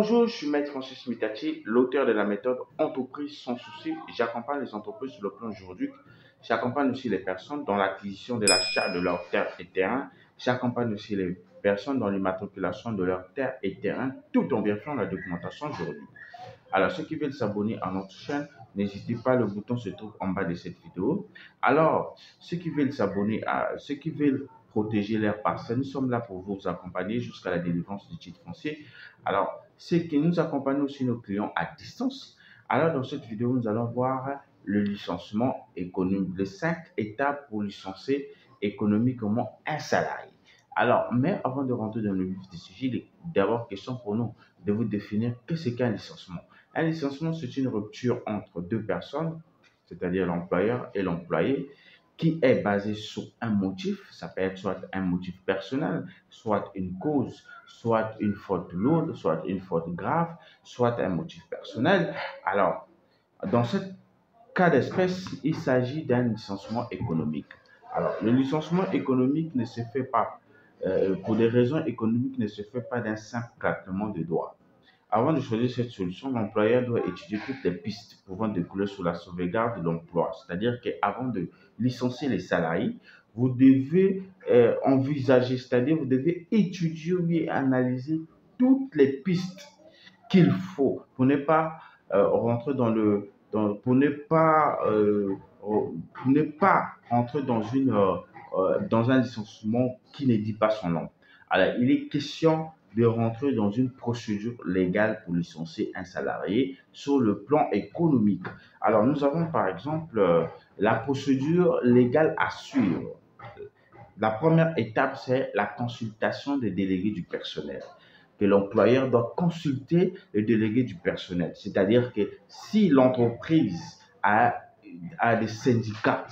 Bonjour, je suis Maître Francis Mitati, l'auteur de la méthode Entreprise sans souci. J'accompagne les entreprises sur le plan juridique. J'accompagne aussi les personnes dans l'acquisition de l'achat de leurs terres et terrains. J'accompagne aussi les personnes dans l'immatriculation de leurs terres et terrains, tout en vérifiant la documentation juridique. Alors, ceux qui veulent s'abonner à notre chaîne, n'hésitez pas, le bouton se trouve en bas de cette vidéo. Alors, ceux qui veulent protéger leurs parcelles, nous sommes là pour vous accompagner jusqu'à la délivrance du titre foncier. Alors, c'est que nous accompagnons aussi nos clients à distance. Alors, dans cette vidéo, nous allons voir le licenciement économique, les 5 étapes pour licencier économiquement un salarié. Alors, mais avant de rentrer dans le vif du sujet, il est d'abord question pour nous de vous définir qu'est-ce qu'un licenciement. Un licenciement, c'est une rupture entre deux personnes, c'est-à-dire l'employeur et l'employé, qui est basée sur un motif. Ça peut être soit un motif personnel, soit une cause, soit une faute lourde, soit une faute grave, soit un motif personnel. Alors, dans ce cas d'espèce, il s'agit d'un licenciement économique. Alors, le licenciement économique ne se fait pas, pour des raisons économiques, ne se fait pas d'un simple claquement de doigts. Avant de choisir cette solution, l'employeur doit étudier toutes les pistes pouvant découler sur la sauvegarde de l'emploi. C'est-à-dire qu'avant de licencier les salariés, vous devez envisager, c'est-à-dire vous devez étudier et analyser toutes les pistes qu'il faut pour ne pas rentrer pour ne pas rentrer dans un licenciement qui ne dit pas son nom. Alors, il est question de rentrer dans une procédure légale pour licencier un salarié sur le plan économique. Alors, nous avons par exemple la procédure légale à suivre. La première étape, c'est la consultation des délégués du personnel. Que l'employeur doit consulter le délégué du personnel. C'est-à-dire que si l'entreprise a des syndicats,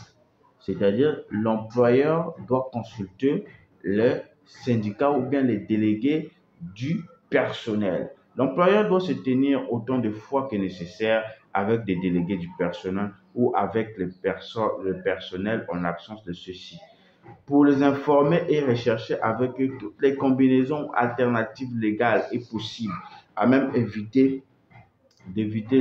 c'est-à-dire l'employeur doit consulter le syndicat ou bien les délégués du personnel. L'employeur doit se tenir autant de fois que nécessaire avec des délégués du personnel ou avec le personnel en absence de ceux-ci pour les informer et rechercher avec eux toutes les combinaisons alternatives légales et possibles, à même d'éviter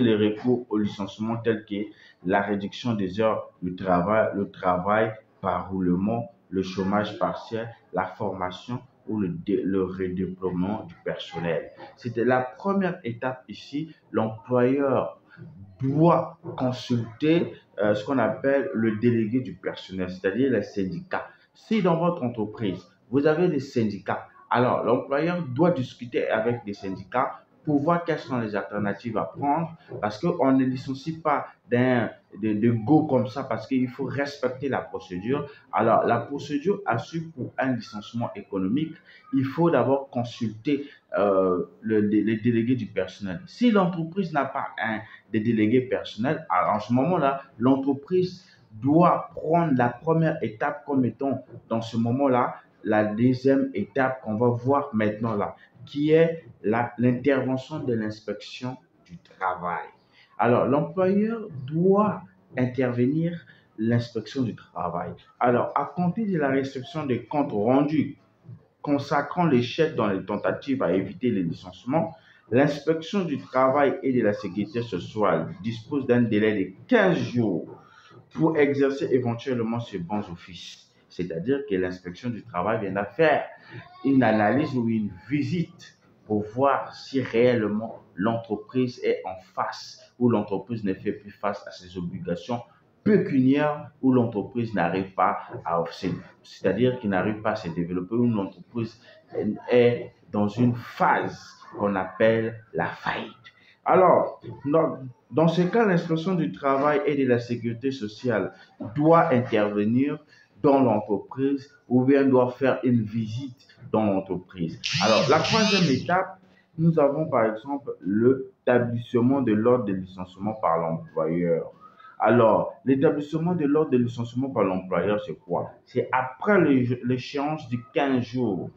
les recours au licenciement tels que la réduction des heures du travail, le travail par roulement, le chômage partiel, la formation ou le redéploiement du personnel. C'était la première étape ici. L'employeur doit consulter ce qu'on appelle le délégué du personnel, c'est-à-dire les syndicats. Si dans votre entreprise, vous avez des syndicats, alors l'employeur doit discuter avec les syndicats pour voir quelles sont les alternatives à prendre parce qu'on ne licencie pas de go comme ça parce qu'il faut respecter la procédure. Alors, la procédure à suivre pour un licenciement économique, il faut d'abord consulter les délégués du personnel. Si l'entreprise n'a pas des délégués personnels, alors en ce moment-là, l'entreprise doit prendre la première étape comme étant dans ce moment-là la deuxième étape qu'on va voir maintenant là, qui est l'intervention de l'inspection du travail. Alors, l'employeur doit intervenir l'inspection du travail. Alors, à compter de la réception des comptes rendus consacrant l'échec dans les tentatives à éviter les licenciements, l'inspection du travail et de la sécurité sociale dispose d'un délai de 15 jours pour exercer éventuellement ses bons offices. C'est-à-dire que l'inspection du travail viendra faire une analyse ou une visite pour voir si réellement l'entreprise est en face ou l'entreprise ne fait plus face à ses obligations pécuniaires ou l'entreprise n'arrive pas à c'est-à-dire qu'il n'arrive pas à se développer ou l'entreprise est dans une phase qu'on appelle la faillite. Alors, dans ce cas, l'inspection du travail et de la sécurité sociale doit intervenir dans l'entreprise ou bien doit faire une visite dans l'entreprise. Alors, la troisième étape, nous avons par exemple l'établissement de l'ordre de licenciement par l'employeur. Alors, l'établissement de l'ordre de licenciement par l'employeur, c'est quoi? C'est après l'échéance du 15 jours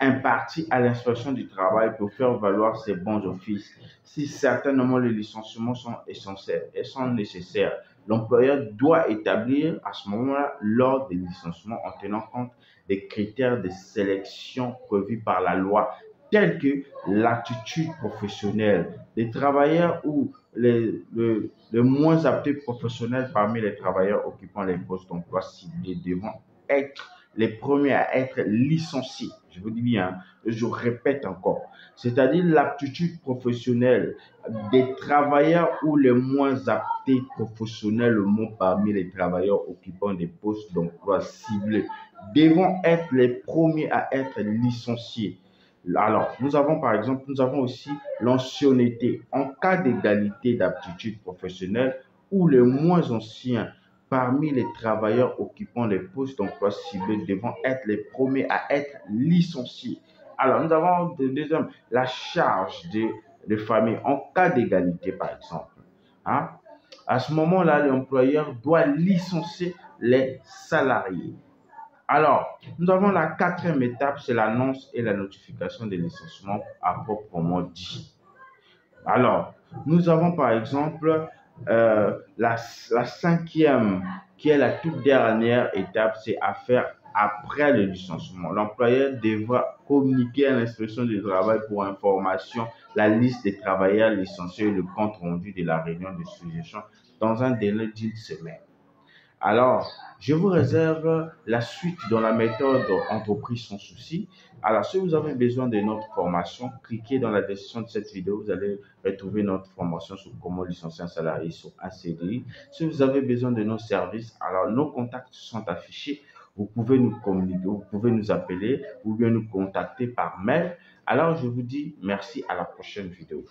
imparti à l'inspection du travail pour faire valoir ses bons offices. Si certainement les licenciements sont essentiels et sont nécessaires, l'employeur doit établir à ce moment-là l'ordre des licenciements en tenant compte des critères de sélection prévus par la loi telles que l'attitude professionnelle. Les travailleurs ou les moins aptés professionnels parmi les travailleurs occupant les postes d'emploi ciblés devront être les premiers à être licenciés. Je vous dis bien, je répète encore. C'est-à-dire l'aptitude professionnelle des travailleurs ou les moins aptés professionnellement parmi les travailleurs occupant des postes d'emploi ciblés devront être les premiers à être licenciés. Alors, nous avons par exemple, nous avons aussi l'ancienneté. En cas d'égalité d'aptitude professionnelle ou les moins anciens parmi les travailleurs occupant les postes d'emploi ciblés devront être les premiers à être licenciés. Alors, nous avons deuxième, la charge de famille en cas d'égalité, par exemple. Hein? À ce moment-là, l'employeur doit licencier les salariés. Alors, nous avons la quatrième étape, c'est l'annonce et la notification des licenciements à proprement dit. Alors, nous avons par exemple la cinquième, qui est la toute dernière étape, c'est à faire après le licenciement. L'employeur devra communiquer à l'inspection du travail pour information la liste des travailleurs licenciés et le compte rendu de la réunion de suggestion dans un délai d'une semaine. Alors, je vous réserve la suite dans la méthode entreprise sans souci. Alors, si vous avez besoin de notre formation, cliquez dans la description de cette vidéo. Vous allez retrouver notre formation sur comment licencier un salarié sur un CDI. Si vous avez besoin de nos services, alors nos contacts sont affichés. Vous pouvez nous communiquer, vous pouvez nous appeler ou bien nous contacter par mail. Alors, je vous dis merci à la prochaine vidéo.